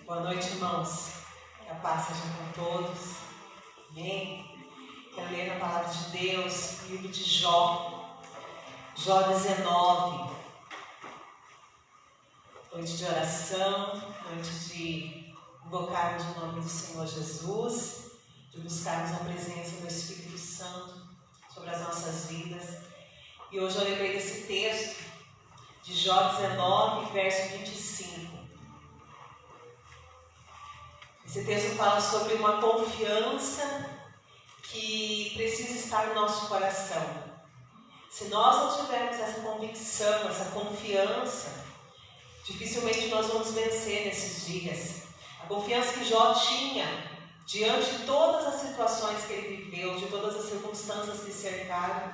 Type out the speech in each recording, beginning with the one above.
Boa noite, irmãos. Que a paz seja com todos. Amém? Quero ler a palavra de Deus, livro de Jó. Jó 19. Noite de oração, noite de invocarmos o nome do Senhor Jesus, de buscarmos a presença do Espírito Santo sobre as nossas vidas. E hoje eu lembrei desse texto de Jó 19, verso 25. Esse texto fala sobre uma confiança que precisa estar no nosso coração. Se nós não tivermos essa convicção, essa confiança, dificilmente nós vamos vencer nesses dias. A confiança que Jó tinha diante de todas as situações que ele viveu, de todas as circunstâncias que cercaram.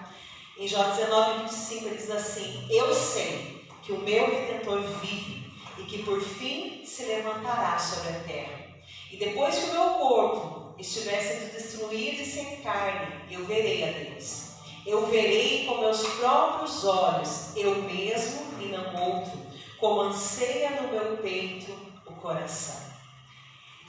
Em Jó 19, 25 ele diz assim: eu sei que o meu Redentor vive e que por fim se levantará sobre a terra. E depois que o meu corpo estiver sendo destruído e sem carne, eu verei a Deus. Eu verei com meus próprios olhos, eu mesmo e não outro, como anseia no meu peito o coração.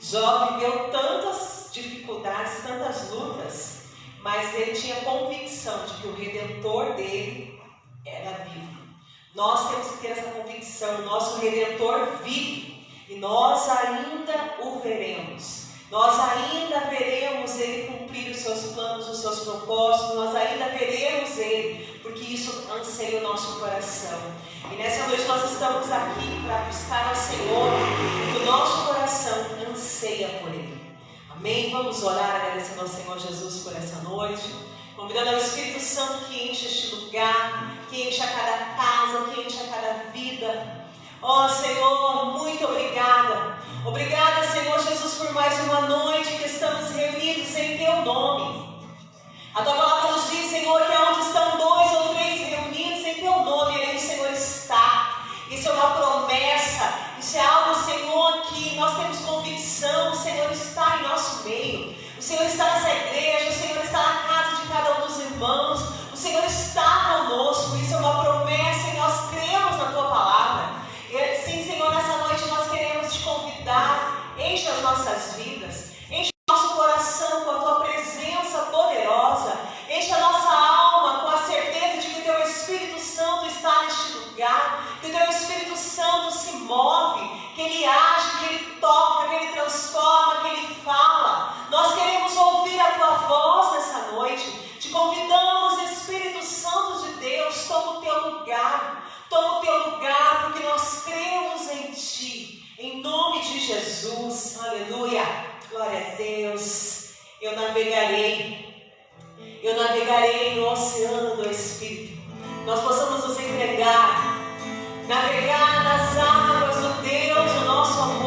Jó viveu tantas dificuldades, tantas lutas, mas ele tinha convicção de que o Redentor dele era vivo. Nós temos que ter essa convicção, o nosso Redentor vive. E nós ainda o veremos. Nós ainda veremos Ele cumprir os seus planos, os seus propósitos. Nós ainda veremos Ele, porque isso anseia o nosso coração. E nessa noite nós estamos aqui para buscar ao Senhor, e o nosso coração anseia por Ele. Amém? Vamos orar agradecendo ao Senhor Jesus por essa noite. Convidando ao Espírito Santo que enche este lugar, que enche a cada casa, que enche a cada vida. Ó Senhor, muito obrigada. Obrigada, Senhor Jesus, por mais uma noite que estamos reunidos em Teu nome. A Tua palavra nos diz, Senhor, que onde estão 2 ou 3 reunidos em Teu nome, aí o Senhor está. Isso é uma promessa, isso é algo, Senhor, que nós temos convicção. O Senhor está em nosso meio. O Senhor está nessa igreja, o Senhor está na casa de cada um dos irmãos. O Senhor está conosco, isso é uma promessa e nós cremos na Tua palavra. Sim, Senhor, nessa noite nós queremos te convidar, enche as nossas vidas, enche o nosso coração com a Tua presença poderosa, enche a nossa alma com a certeza de que o Teu Espírito Santo está neste lugar, que o Teu Espírito Santo se move, que Ele age, que Ele toca, que Ele transforma, que Ele fala. Nós queremos ouvir a Tua voz nessa noite, te convidamos, Espírito Santo de Deus, toma o Teu lugar. Toma o Teu lugar, porque nós cremos em Ti, em nome de Jesus, aleluia, glória a Deus. Eu navegarei no oceano do Espírito. Nós possamos nos entregar, navegar nas águas do Deus, o nosso amor.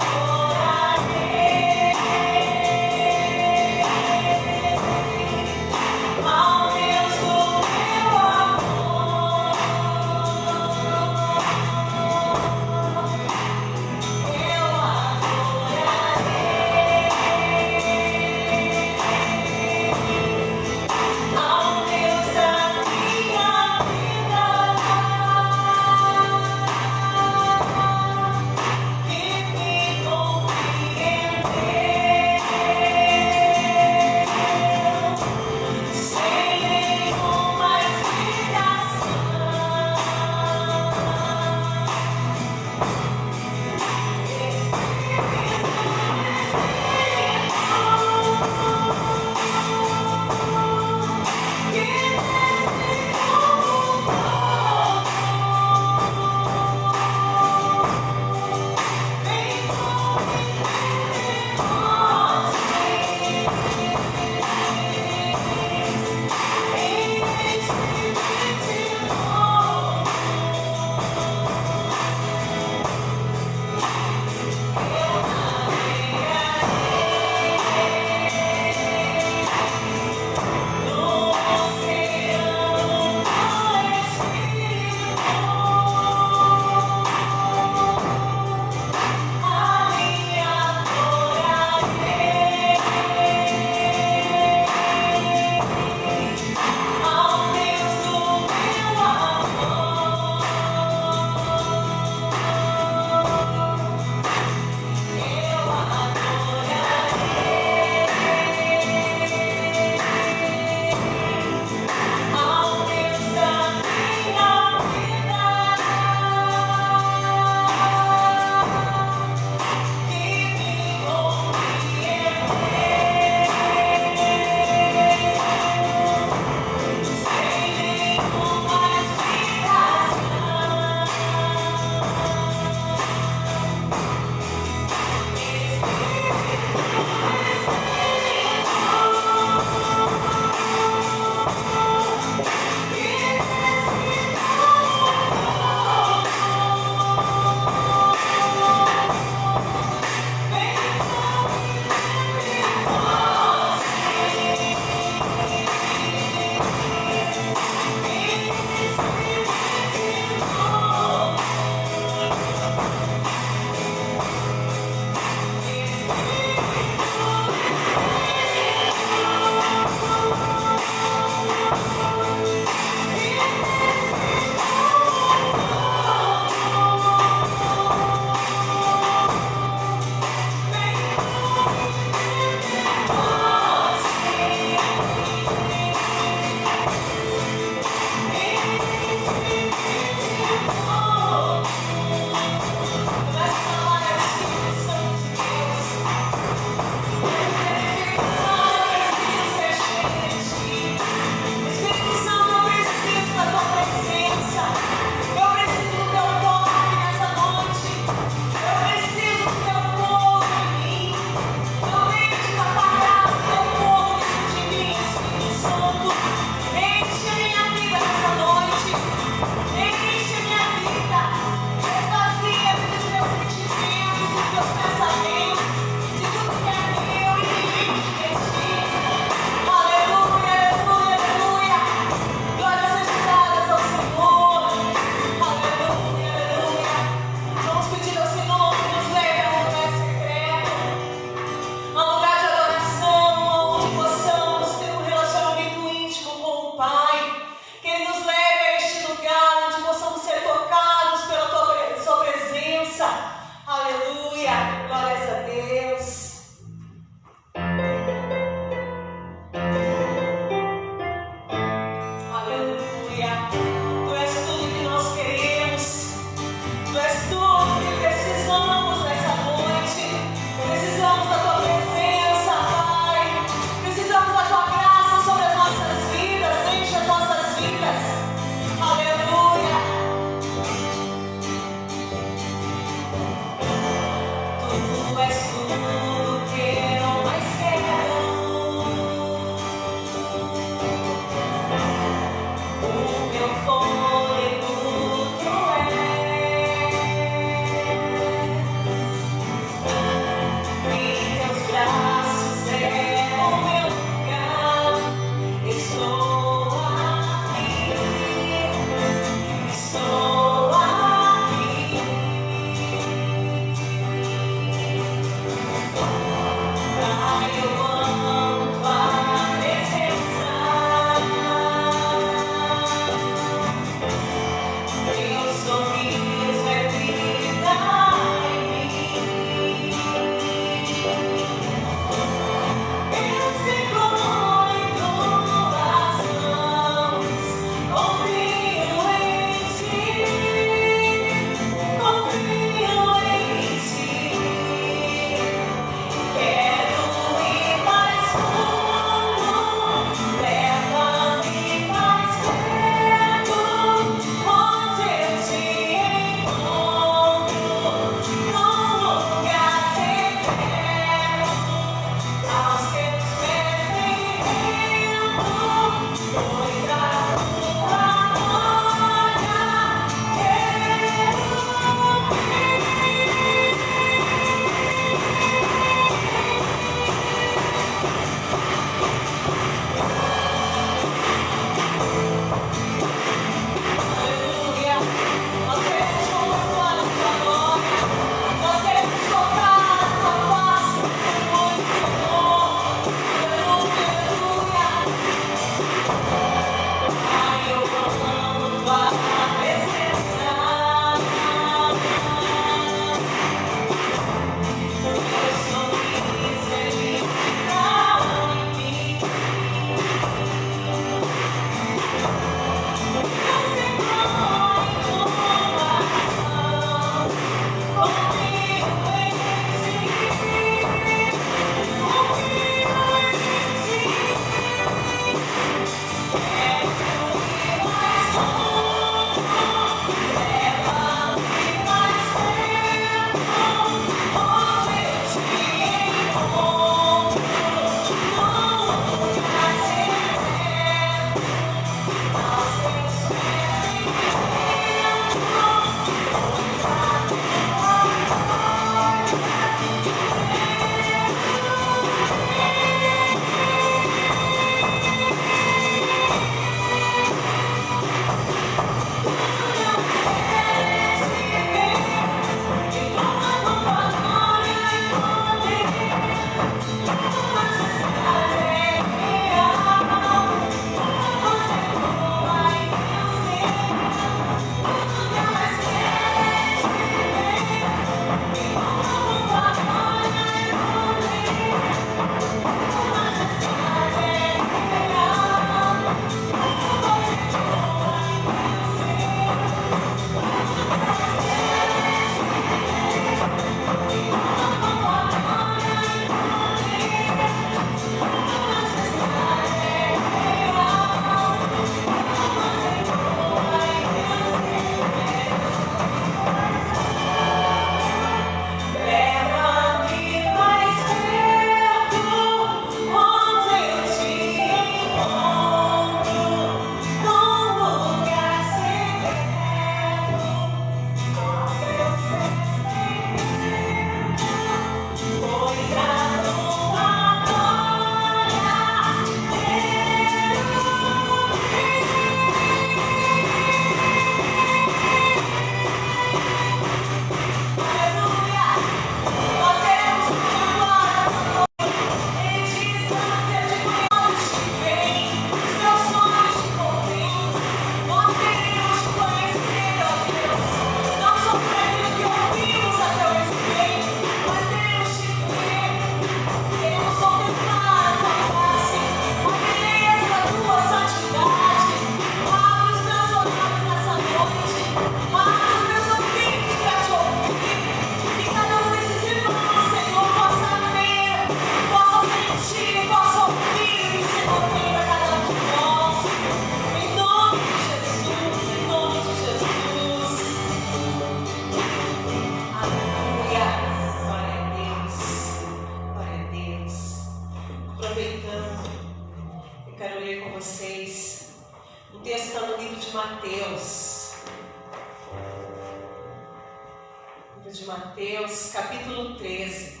de Mateus, capítulo 13.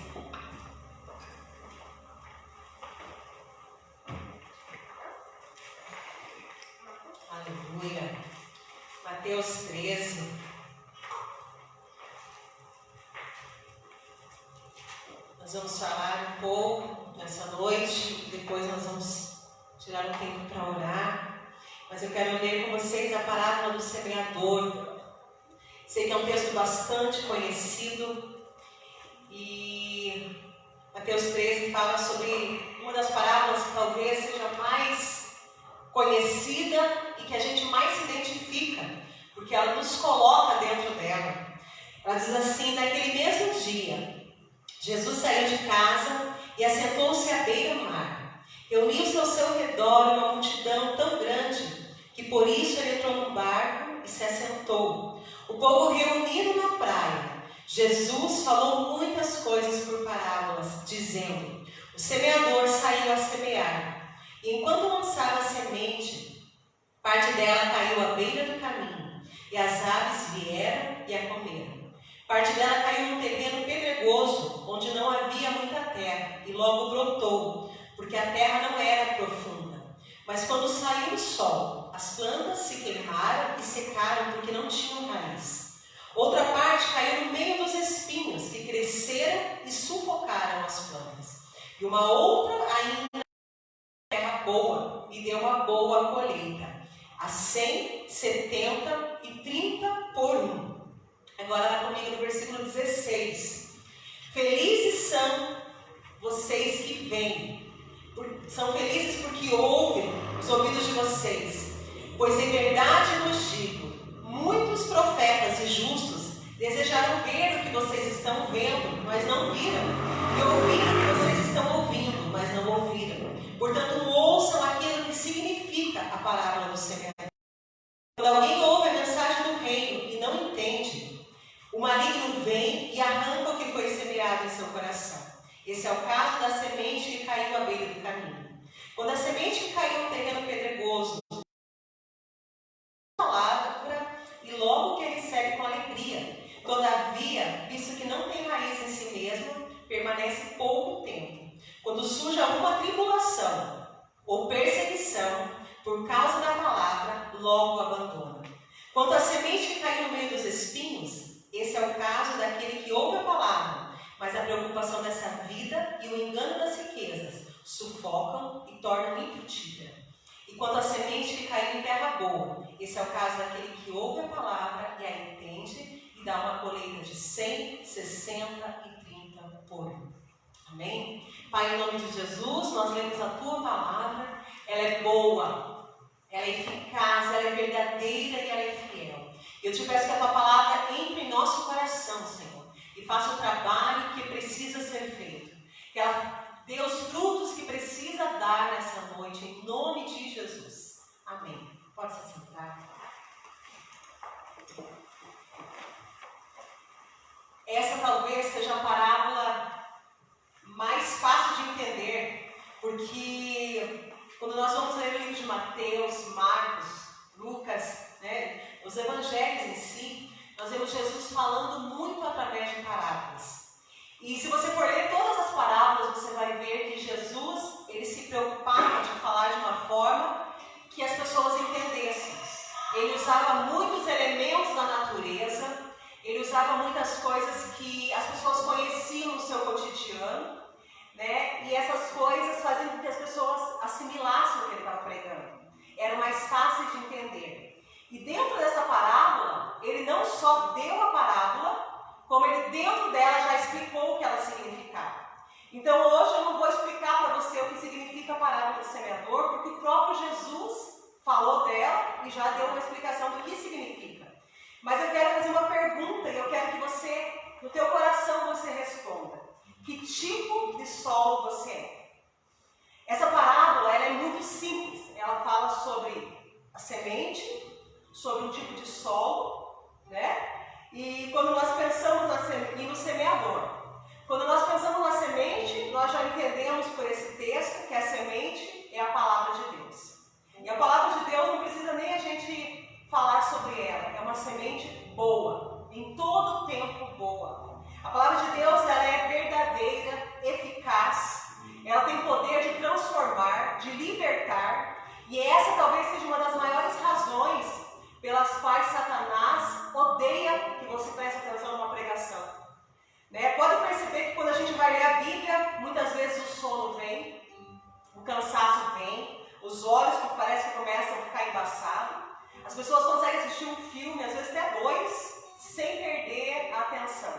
Aleluia. Mateus 13. Nós vamos falar um pouco nessa noite, depois nós vamos tirar um tempo para orar. Mas eu quero ler com vocês a parábola do semeador. Sei que é um texto bastante conhecido e Mateus 13 fala sobre uma das parábolas que talvez seja mais conhecida e que a gente mais se identifica, porque ela nos coloca dentro dela. Ela diz assim: naquele mesmo dia, Jesus saiu de casa e assentou-se à beira-mar. Reuniu-se ao seu redor uma multidão tão grande que por isso ele entrou no barco e se assentou. O povo reunido na praia, Jesus falou muitas coisas por parábolas, dizendo: o semeador saiu a semear, e enquanto lançava a semente, parte dela caiu à beira do caminho, e as aves vieram e a comeram. Parte dela caiu num terreno pedregoso, onde não havia muita terra, e logo brotou, porque a terra não era profunda. Mas quando saiu o sol, as plantas se queimaram e secaram porque não tinham raiz. Outra parte caiu no meio dos espinhos, que cresceram e sufocaram as plantas. E uma outra ainda terra boa, e deu uma boa colheita, a 100, 70 e 30 por 1. Agora lá comigo no versículo 16. Felizes são vocês que vêm. São felizes porque ouvem os ouvidos de vocês. Pois em verdade vos digo, muitos profetas e justos desejaram ver o que vocês estão vendo, mas não viram. E ouvir o que vocês estão ouvindo, mas não ouviram. Portanto, ouçam aquilo que significa a parábola do semeador. Quando alguém ouve a mensagem do reino e não entende, o maligno vem e arranca o que foi semeado em seu coração. Esse é o caso da semente que caiu à beira do caminho. Quando a semente caiu no terreno pedregoso, palavra e logo que recebe com alegria. Todavia, visto que não tem raiz em si mesmo, permanece pouco tempo. Quando surge alguma tribulação ou perseguição por causa da palavra, logo abandona. Quanto à semente que caiu no meio dos espinhos, esse é o caso daquele que ouve a palavra, Mas a preocupação dessa vida e o engano das riquezas sufocam e tornam infrutífera. E quanto à semente que caiu em terra boa, esse é o caso daquele que ouve a palavra e a entende e dá uma colheita de 100, 60 e 30 por um. Amém? Pai, em nome de Jesus, nós lemos a Tua palavra, ela é boa, ela é eficaz, ela é verdadeira e ela é fiel. Eu te peço que a Tua palavra entre em nosso coração, Senhor, e faça o trabalho que precisa ser feito. Que ela dê os frutos que precisa dar nessa noite, em nome de Jesus. Amém. Pode se sentar. Essa talvez seja a parábola mais fácil de entender, porque quando nós vamos ler o livro de Mateus, Marcos, Lucas, os evangelhos em si, nós vemos Jesus falando muito através de parábolas. E se você for ler todas as parábolas, você vai ver que Jesus, ele se preocupava de falar de uma forma que as pessoas entendessem. Ele usava muitos elementos da natureza, ele usava muitas coisas que as pessoas conheciam no seu cotidiano, e essas coisas faziam com que as pessoas assimilassem o que ele estava pregando. Era mais fácil de entender. E dentro dessa parábola, ele não só deu a parábola, como ele dentro dela já explicou o que ela significava. Então hoje eu não vou explicar para você o que significa a parábola do semeador, porque o próprio Jesus falou dela e já deu uma explicação do que significa. Mas eu quero fazer uma pergunta e eu quero que você, no teu coração, você responda. Que tipo de solo você é? Essa parábola ela é muito simples. Ela fala sobre a semente, sobre um tipo de solo, E quando nós pensamos no semeador, quando nós pensamos na semente, nós já entendemos por esse texto que a semente é a palavra de Deus. E a palavra de Deus não precisa nem a gente falar sobre ela. É uma semente boa, em todo o tempo boa. A palavra de Deus ela é verdadeira, eficaz, ela tem poder de transformar, de libertar. E essa talvez seja uma das maiores razões pelas quais Satanás odeia que você preste atenção numa pregação. Pode perceber que quando a gente vai ler a Bíblia, muitas vezes o sono vem, o cansaço vem, os olhos que parece que começam a ficar embaçados. As pessoas conseguem assistir um filme, às vezes até 2, sem perder a atenção.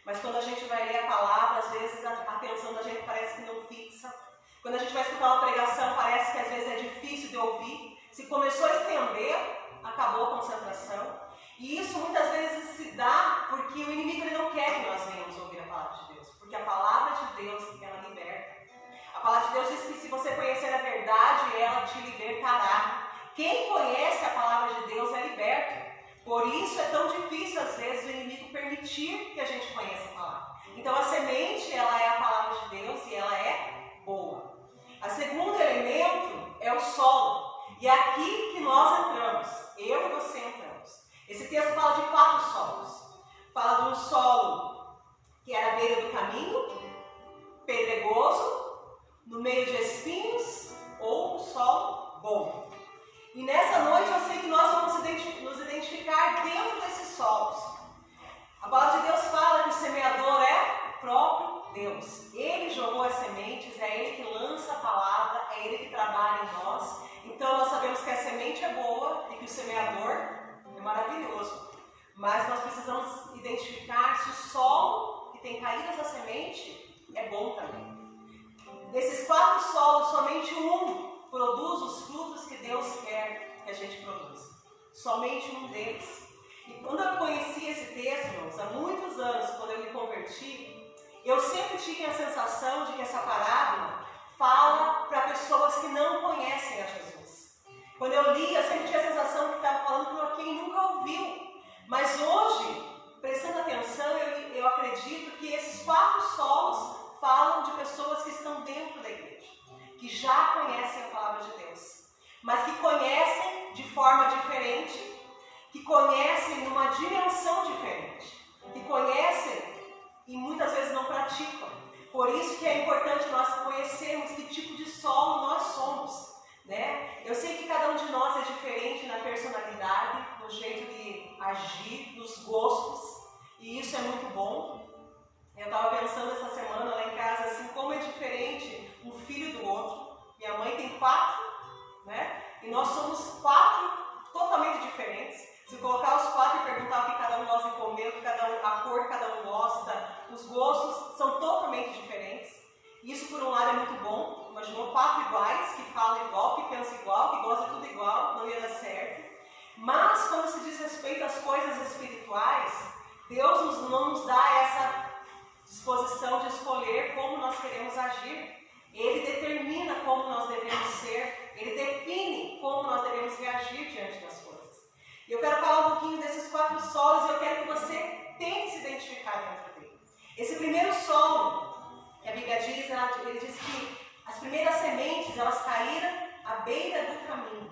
Mas quando a gente vai ler a palavra, às vezes a atenção da gente parece que não fixa. Quando a gente vai escutar uma pregação, parece que às vezes é difícil de ouvir. Se começou a estender, acabou a concentração. E isso muitas vezes se dá porque o inimigo ele não quer que nós venhamos ouvir a palavra de Deus. Porque a palavra de Deus, ela liberta. A palavra de Deus diz que se você conhecer a verdade, ela te libertará. Quem conhece a palavra de Deus é liberto. Por isso é tão difícil, às vezes, o inimigo permitir que a gente conheça a palavra. Então, a semente, ela é a palavra de Deus e ela é boa. O segundo elemento é o solo. E é aqui que nós entramos. Eu e você entramos. Esse texto fala de 4 solos. Fala de um solo que era à beira do caminho, pedregoso, no meio de espinhos ou um solo bom. E nessa noite eu sei que nós vamos nos identificar dentro desses solos. A palavra de Deus fala que o semeador é o próprio Deus. Ele jogou as sementes, é Ele que lança a palavra, é Ele que trabalha em nós. Então nós sabemos que a semente é boa e que o semeador é maravilhoso. Mas nós precisamos identificar se o solo que tem caído essa semente é bom também. Desses 4 solos, somente um produz os frutos que Deus quer que a gente produza. Somente um deles. E quando eu conheci esse texto, irmãos, há muitos anos, quando eu me converti, eu sempre tive a sensação de que essa parábola fala para pessoas que não conhecem a Jesus. Quando eu li, eu sempre tinha a sensação que estava falando para quem nunca ouviu. Mas hoje, prestando atenção, eu acredito que esses 4 solos falam de pessoas que estão dentro da igreja, que já conhecem a palavra de Deus, mas que conhecem de forma diferente, que conhecem numa dimensão diferente, que conhecem e muitas vezes não praticam. Por isso que é importante nós conhecermos que tipo de solo nós somos. Eu sei que cada um de nós é diferente na personalidade, no jeito de agir, nos gostos, e isso é muito bom. Eu estava pensando e nós somos 4 totalmente diferentes. Se colocar os 4 e perguntar o que cada um gosta de comer, a cor que cada um gosta, os gostos são totalmente diferentes. Isso, por um lado, é muito bom. Imaginou 4 iguais, que falam igual, que pensam igual, que gostam de tudo igual, não ia dar certo. Mas, quando se diz respeito às coisas espirituais, Deus não nos dá essa disposição de escolher como nós queremos agir. Ele determina como nós devemos ser, ele define como nós devemos reagir diante das coisas. E eu quero falar um pouquinho desses 4 solos e eu quero que você tente se identificar dentro dele. Esse primeiro solo, que a Bíblia diz, ele diz que as primeiras sementes, elas caíram à beira do caminho.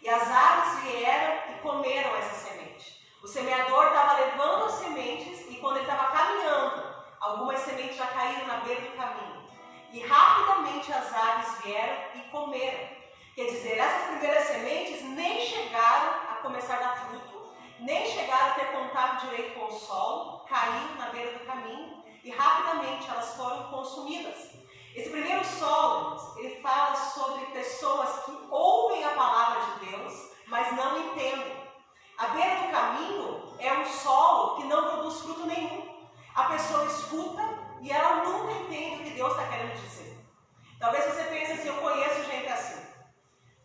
E as aves vieram e comeram essa semente. O semeador estava levando as sementes e quando ele estava caminhando, algumas sementes já caíram na beira do caminho. E rapidamente as aves vieram e comeram. Quer dizer, essas primeiras sementes nem chegaram a começar a dar fruto, nem chegaram a ter contato direito com o solo, caíram na beira do caminho e rapidamente elas foram consumidas. Esse primeiro solo, ele fala sobre pessoas que ouvem a palavra de Deus, mas não entendem. A beira do caminho é um solo que não produz fruto nenhum. A pessoa escuta e ela nunca entende o que Deus está querendo dizer. Talvez você pense assim, eu conheço gente assim,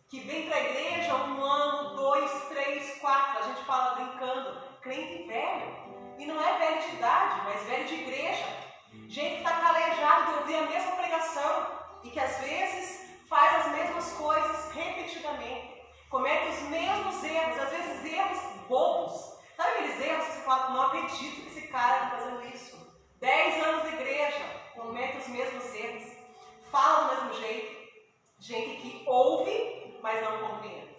que vem para a igreja 1 ano, 2, 3, 4, a gente fala brincando, crente velho. E não é velho de idade, mas velho de igreja. Gente que está calejado de ouvir a mesma pregação e que às vezes faz as mesmas coisas repetidamente. Comete os mesmos erros, às vezes erros bobos. Sabe aqueles erros que você fala, não acredito que esse cara está fazendo isso. 10 anos de igreja, comete os mesmos erros, fala do mesmo jeito. Gente que ouve, mas não compreende.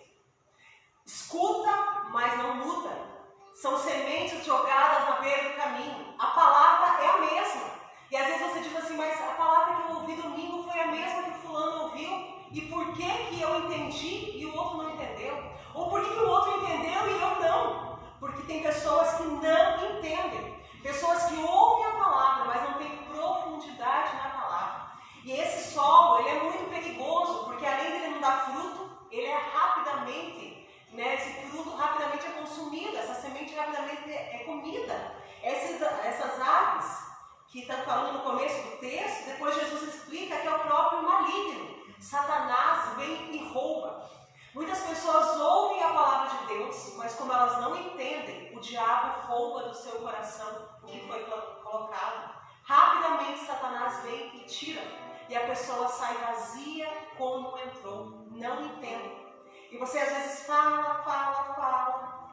Escuta, mas não muda. São sementes jogadas na beira do caminho. A palavra é a mesma. E às vezes você diz assim, mas a palavra que eu ouvi domingo foi a mesma que fulano ouviu. E por que eu entendi e o outro não entendeu? Ou por que o outro entendeu e eu não? Porque tem pessoas que não entendem. Pessoas que ouvem a palavra, mas não têm profundidade na palavra. E esse solo, ele é muito perigoso, porque além de ele não dar fruto, ele é rapidamente, esse fruto rapidamente é consumido, essa semente rapidamente é comida. Essas aves, que está falando no começo do texto, depois Jesus explica que é o próprio maligno. Satanás vem e rouba. Muitas pessoas ouvem a palavra de Deus, mas como elas não entendem, o diabo rouba do seu coração o que foi colocado. Rapidamente Satanás vem e tira. E a pessoa sai vazia como entrou. Não entende. E você às vezes fala,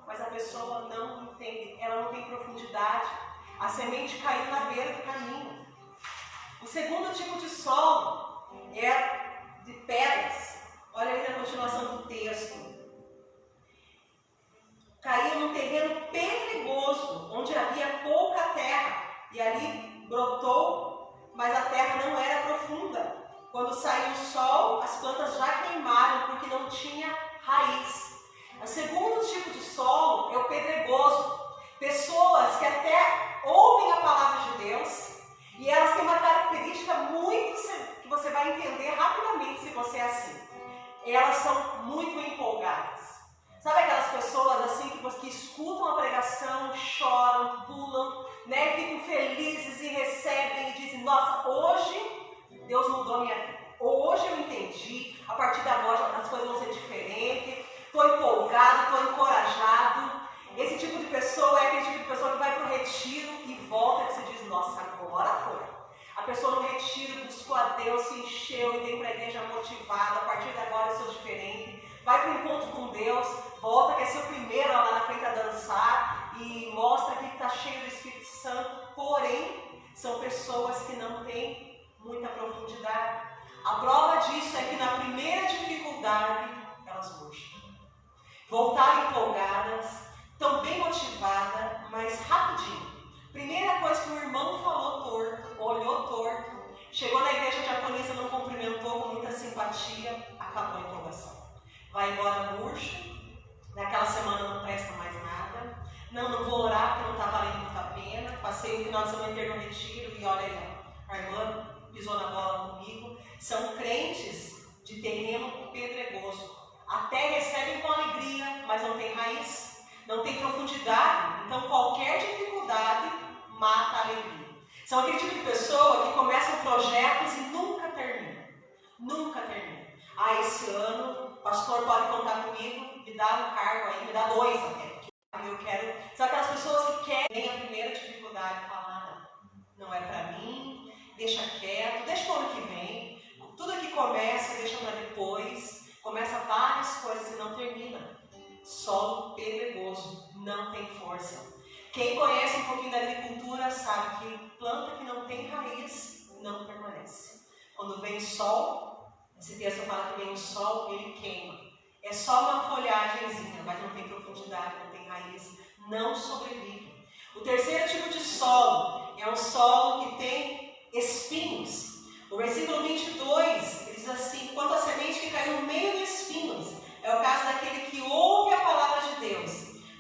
mas a pessoa não entende. Ela não tem profundidade. A semente caiu na beira do caminho. O segundo tipo de solo é de pedras. Olha aí na continuação do texto. Caiu num terreno pedregoso, onde havia pouca terra. E ali brotou, mas a terra não era profunda. Quando saiu o sol, as plantas já queimaram, porque não tinha raiz. O segundo tipo de solo é o pedregoso. Pessoas que até ouvem a palavra de Deus, e elas têm uma característica muito que você vai entender rapidamente se você é assim. Elas são muito empolgadas. Sabe aquelas pessoas assim que escutam a pregação, choram, pulam, ficam felizes e recebem e dizem, nossa, hoje Deus mudou a minha vida. Hoje eu entendi, a partir de agora as coisas vão ser diferentes, estou empolgado, estou encorajado. Esse tipo de pessoa é aquele tipo de pessoa que vai para o retiro e volta e você diz, nossa, agora foi. A pessoa no retiro buscou a Deus, se encheu e vem para a igreja motivada, a partir de agora eu sou diferente. Vai para o encontro com Deus, volta, quer ser o primeiro lá na frente a dançar e mostra que está cheio do Espírito Santo. Porém, são pessoas que não têm muita profundidade. A prova disso é que na primeira dificuldade, elas murcham. Voltaram empolgadas, estão bem motivadas, mas rapidinho. Primeira coisa que o irmão falou torto, olhou torto, chegou na igreja, a diaconisa não cumprimentou com muita simpatia, acabou a empolgação. Vai embora murcho, naquela semana não presta mais nada, não vou orar porque não está valendo muita pena, passei o final de semana inteiro no retiro e olha aí, a irmã pisou na bola comigo. São crentes de terreno pedregoso. Até recebem com alegria, mas não tem raiz, não tem profundidade. Então qualquer dificuldade mata a alegria. São aquele tipo de pessoa que começam projetos e nunca termina. Nunca termina. Esse ano, o pastor pode contar comigo, me dá um cargo aí, me dá 2 até. Eu quero. São aquelas pessoas que querem a primeira dificuldade, falar, não é para mim, deixa quieto, deixa para o ano que vem. Tudo que começa, deixa para depois. Começa várias coisas e não termina. Solo pedregoso, não tem força. Quem conhece um pouquinho da agricultura sabe que planta que não tem raiz não permanece. Quando vem sol, esse texto fala que vem o sol, ele queima. É só uma folhagemzinha, mas não tem profundidade, não tem raiz, não sobrevive. O terceiro tipo de solo é um solo que tem espinhos. O versículo 22 diz assim: quanto à semente que caiu no meio dos espinhos, é o caso daquele que ouve a palavra de Deus,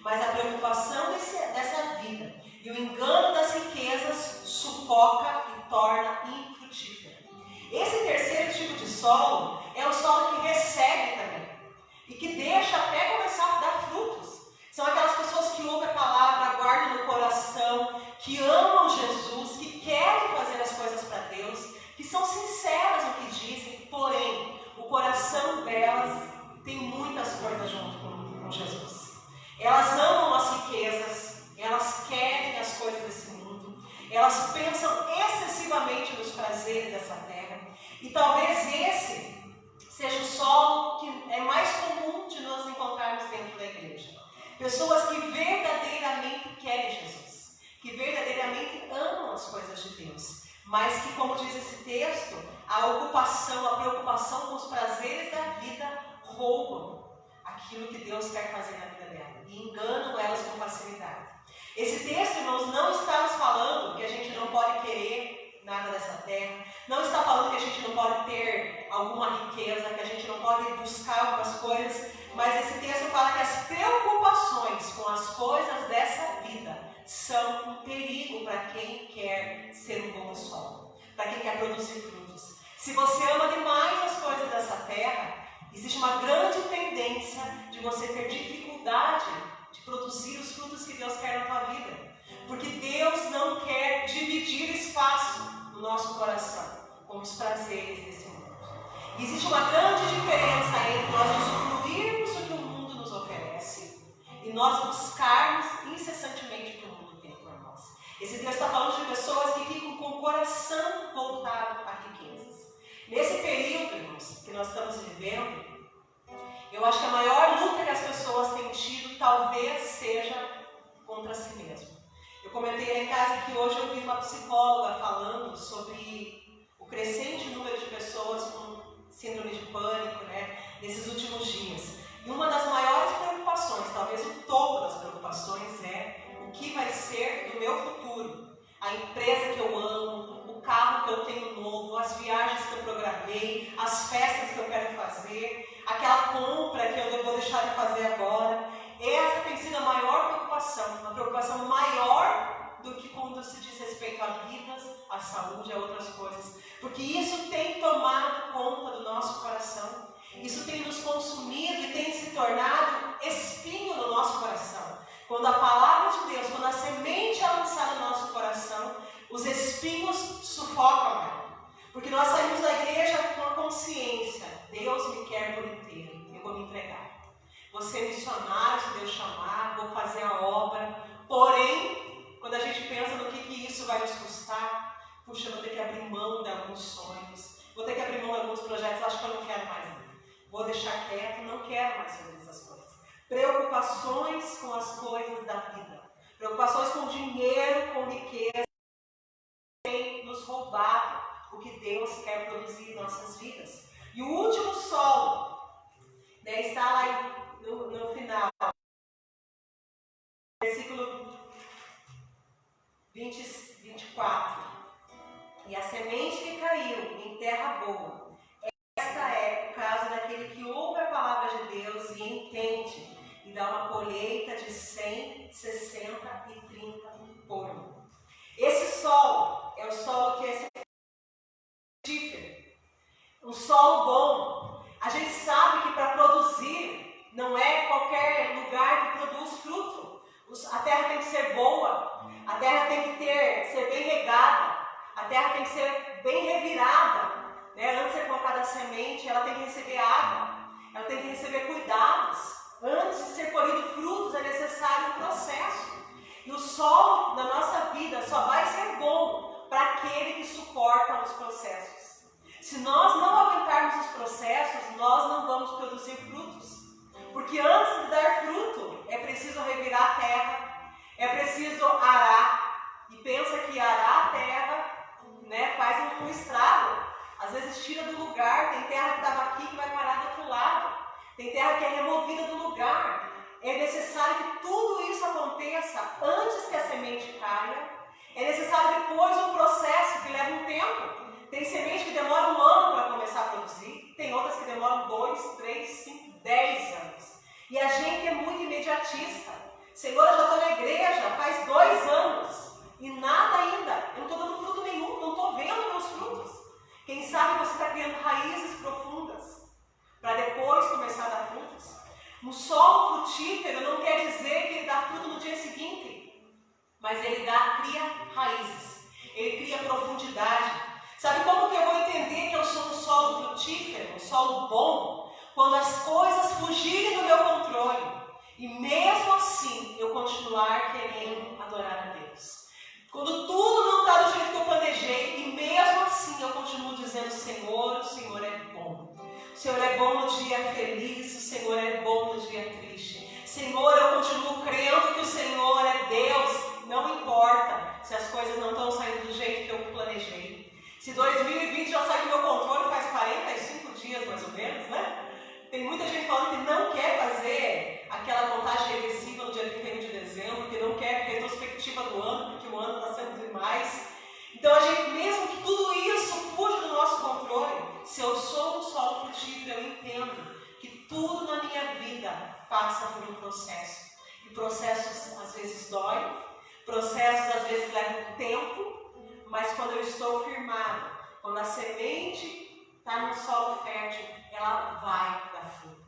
mas a preocupação dessa vida e o engano das riquezas sufoca e torna infrutífera. Esse terceiro tipo de solo é o solo que recebe também e que deixa até começar a dar frutos. São aquelas pessoas que ouvem a palavra, guardam no coração, que amam Jesus, que querem fazer as coisas para Deus, que são sinceras no que dizem, porém, o coração delas tem muitas coisas junto com Jesus. Elas amam as riquezas, elas querem as coisas desse mundo, elas pensam excessivamente nos prazeres dessa terra. E talvez esse seja o solo que é mais comum de nós encontrarmos dentro da igreja. Pessoas que verdadeiramente querem Jesus, que verdadeiramente amam as coisas de Deus, mas que, como diz esse texto, a ocupação, a preocupação com os prazeres da vida roubam aquilo que Deus quer fazer na vida dela e enganam elas com facilidade. Esse texto, irmãos, não está nos falando que a gente não pode querer nada dessa terra, não está falando que a gente não pode ter alguma riqueza, que a gente não pode buscar algumas coisas, mas esse texto fala que as preocupações com as coisas dessa vida são um perigo para quem quer ser um bom solo, para quem quer produzir frutos. Se você ama demais as coisas dessa terra, existe uma grande tendência de você ter dificuldade de produzir os frutos que Deus quer na tua vida. Porque Deus não quer dividir espaço no nosso coração com os prazeres desse mundo. Existe uma grande diferença entre nós usufruirmos o que o mundo nos oferece e nós buscarmos incessantemente o que o mundo tem por nós. Esse texto está falando de pessoas que ficam com o coração voltado a riquezas. Nesse período, irmãos, que nós estamos vivendo, eu acho que a maior luta que as pessoas têm tido talvez seja contra si mesmo. Eu comentei lá em casa que hoje eu vi uma psicóloga falando sobre o crescente número de pessoas com síndrome de pânico, nesses últimos dias. E uma das maiores preocupações, talvez o topo das preocupações, é o que vai ser do meu futuro. A empresa que eu amo, o carro que eu tenho novo, as viagens que eu programei, as festas que eu quero fazer, aquela compra que eu vou deixar de fazer agora. Essa tem sido a maior preocupação, uma preocupação maior do que quando se diz respeito a vidas, à saúde, a outras coisas. Porque isso tem tomado conta do nosso coração, isso tem nos consumido e tem se tornado espinho no nosso coração. Quando a palavra de Deus, quando a semente é lançada no nosso coração, os espinhos sufocam ela. Porque nós saímos da igreja com a consciência, Deus me quer por inteiro, eu vou me entregar. Vou ser missionário, se Deus chamar, vou fazer a obra. Porém, quando a gente pensa no que isso vai nos custar, puxa, eu vou ter que abrir mão de alguns sonhos, vou ter que abrir mão de alguns projetos, acho que eu não quero mais. Vou deixar quieto, não quero mais fazer essas coisas. Preocupações com as coisas da vida, preocupações com dinheiro, com riqueza, tem nos roubado o que Deus quer produzir em nossas vidas. E o último solo, está lá no final, versículo 24. E a semente que caiu em terra boa, esta é o caso daquele que ouve a palavra de Deus e entende, e dá uma colheita de 100, 60 e 30 por um. Esse solo é o solo que é frutífero, um solo bom. A gente sabe que para produzir produzir não é qualquer lugar que produz fruto. A terra tem que ser boa, a terra tem que ser bem regada, a terra tem que ser bem revirada. Né? Antes de ser colocada a semente, ela tem que receber água, ela tem que receber cuidados. Antes de ser colhido frutos, é necessário um processo. E o solo na nossa vida só vai ser bom para aquele que suporta os processos. Se nós não aguentarmos os processos, nós não vamos produzir frutos. Porque antes de dar fruto, é preciso revirar a terra, é preciso arar. E pensa que arar a terra, né, faz um estrago. Às vezes tira do lugar, tem terra que estava aqui que vai parar do outro lado. Tem terra que é removida do lugar. É necessário que tudo isso aconteça antes que a semente caia. É necessário depois um processo que leva um tempo. Tem semente que demora 1 ano para começar a produzir. Tem outras que demoram 2, 3, 5, 10 anos. E a gente é muito imediatista. Senhor, eu já estou na igreja faz 2 anos. E nada ainda. Eu não estou dando fruto nenhum. Não estou vendo meus frutos. Quem sabe você está criando raízes profundas para depois começar a dar frutos. Um solo frutífero não quer dizer que ele dá fruto no dia seguinte, mas ele cria raízes, ele cria profundidade. Sabe como que eu vou entender que eu sou um solo frutífero, um solo bom? Quando as coisas fugirem do meu controle e mesmo assim eu continuar querendo adorar a Deus. Quando tudo não está do jeito que eu planejei e mesmo assim eu continuo dizendo: Senhor, o Senhor é bom. O Senhor é bom no dia feliz, o Senhor é bom no dia triste. Senhor, eu continuo crendo que o Senhor é Deus. Não importa se as coisas não estão saindo do jeito que eu planejei. Se 2020 já saiu do meu controle faz 45 dias mais ou menos, né? Tem muita gente falando que não quer fazer aquela contagem regressiva no dia 31 de dezembro, que não quer retrospectiva do ano, porque o ano está sendo demais. Então, a gente, mesmo que tudo isso fuja do nosso controle, se eu sou um solo frutífero, eu entendo que tudo na minha vida passa por um processo. E processos às vezes doem, processos às vezes levam tempo, mas quando eu estou firmado, quando a semente está no solo fértil, ela vai dar fruto.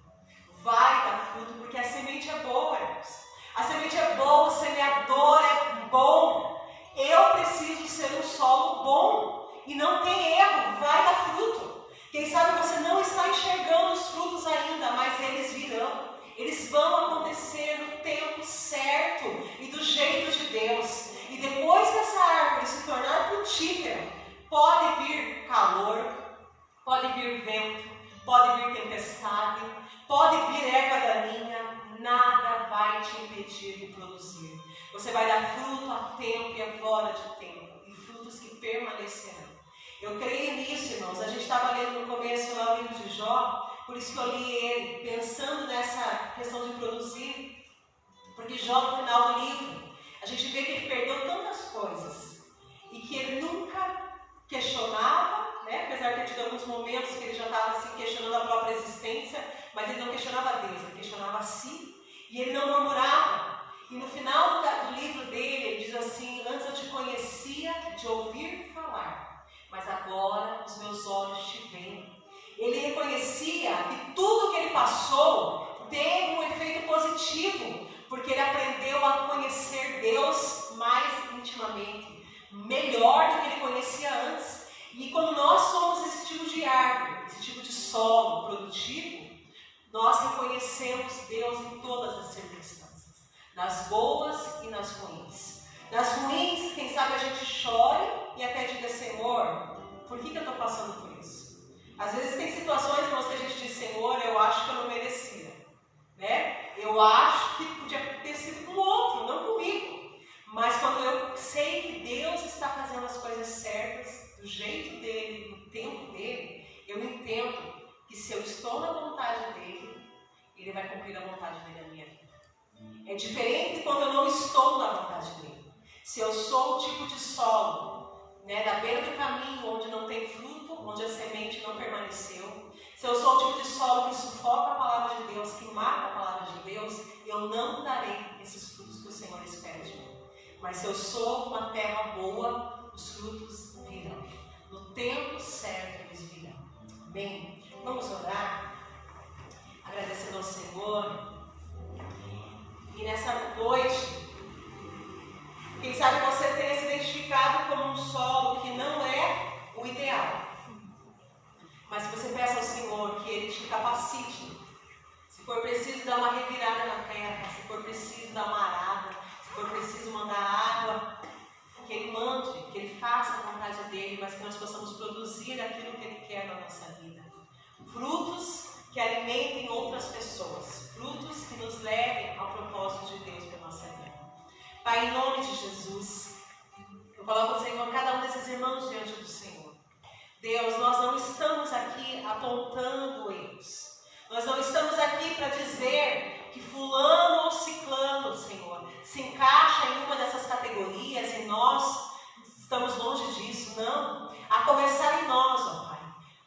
Vai dar fruto, porque a semente é boa, irmãos. A semente é boa, o semeador é bom. Eu preciso ser um solo bom. E não tem erro, vai dar fruto. Quem sabe você não está enxergando os frutos ainda, mas eles virão. Eles vão acontecer no tempo certo e do jeito de Deus. E depois que essa árvore se tornar frutífera, pode vir calor, pode vir vento, pode vir tempestade, pode vir erva daninha, nada vai te impedir de produzir. Você vai dar fruto a tempo e a fora de tempo, e frutos que permanecerão. Eu creio nisso, irmãos. A gente estava lendo no começo lá o livro de Jó, por isso que eu li ele, pensando nessa questão de produzir, porque Jó, no final do livro, a gente vê que ele perdeu tantas coisas, e que ele nunca questionava, né? Apesar de ter tido alguns momentos que ele já estava assim, questionando a própria existência, mas ele não questionava Deus, ele questionava a si, e ele não murmurava. E no final do livro dele, ele diz assim: antes eu te conhecia de ouvir falar, mas agora os meus olhos te veem. Ele reconhecia que tudo que ele passou teve um efeito positivo, porque ele aprendeu a conhecer Deus mais intimamente, melhor do que ele conhecia antes. E quando nós somos esse tipo de árvore, esse tipo de solo produtivo, nós reconhecemos Deus em todas as circunstâncias, nas boas e nas ruins. Nas ruins, quem sabe a gente chore e até diga: Senhor, por que eu estou passando por isso? Às vezes tem situações, irmãos, que a gente diz: Senhor, eu acho que eu não merecia, né? Eu acho que podia ter sido com o outro, não comigo. Mas quando eu sei que Deus está fazendo as coisas certas, do jeito dele, no tempo dele, eu entendo que se eu estou na vontade dele, ele vai cumprir a vontade dele na minha vida. É diferente de quando eu não estou na vontade dele. Se eu sou o tipo de solo, né, da beira do caminho, onde não tem fruto, onde a semente não permaneceu, se eu sou o tipo de solo que sufoca a palavra de Deus, que mata a palavra de Deus, eu não darei esses frutos que o Senhor espera de mim. Mas se eu sou uma terra boa, os frutos virão. No tempo certo eles virão. Bem, vamos orar? agradecendo ao Senhor. E nessa noite, quem sabe você tenha se identificado como um solo que não é o ideal. Mas você peça ao Senhor que Ele te capacite. Se for preciso dar uma revirada na terra, se for preciso dar uma arada, se for preciso mandar água, que Ele mande, que Ele faça a vontade dEle, mas que nós possamos produzir aquilo que Ele quer na nossa vida. Frutos que alimentem outras pessoas, frutos que nos levem ao propósito de Deus para a nossa vida. Pai, em nome de Jesus, eu coloco, Senhor, cada um desses irmãos diante do Senhor. Deus, nós não estamos aqui apontando erros. Nós não estamos aqui para dizer que fulano ou ciclano, Senhor, se encaixa em uma dessas categorias e nós estamos longe disso. Não. A começar em nós, ó Pai.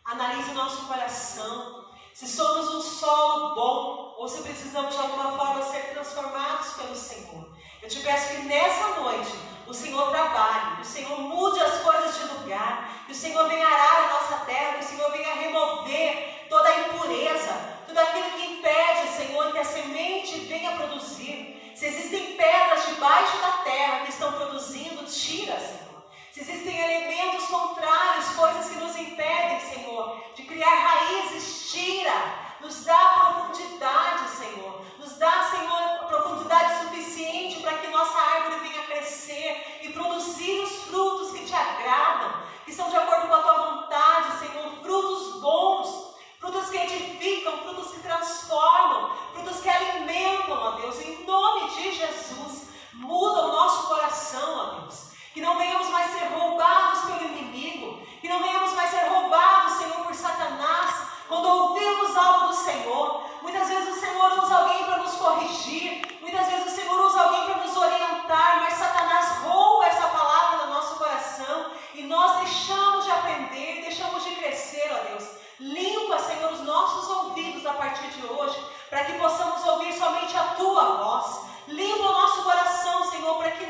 Analise o nosso coração. Se somos um solo bom ou se precisamos de alguma forma ser transformados pelo Senhor. Eu te peço que nessa noite o Senhor trabalhe, que o Senhor mude as coisas de lugar, que o Senhor venha arar a nossa terra, que o Senhor venha remover toda a impureza, tudo aquilo que impede, Senhor, que a semente venha produzir. Se existem pedras debaixo da terra que estão produzindo, tira, Senhor. Se existem elementos contrários, coisas que nos impedem, Senhor, de criar raízes, tira. Nos dá profundidade, Senhor. Nos dá, Senhor, profundidade suficiente para que nossa árvore venha crescer e produzir os frutos que te agradam, que são de acordo com a tua vontade, Senhor. Frutos bons, frutos que edificam, frutos que transformam, frutos que alimentam, ó Deus. Em nome de Jesus, muda o nosso coração, ó Deus. Que não venhamos mais ser roubados pelo inimigo, que não venhamos mais ser roubados, Senhor, por Satanás. Quando ouvimos algo do Senhor, muitas vezes o Senhor usa alguém para nos corrigir, muitas vezes o Senhor usa alguém para nos orientar, mas Satanás rouba essa palavra do nosso coração e nós deixamos de aprender, deixamos de crescer, ó Deus. Limpa, Senhor, os nossos ouvidos a partir de hoje, para que possamos ouvir somente a Tua voz. Limpa o nosso coração, Senhor, para que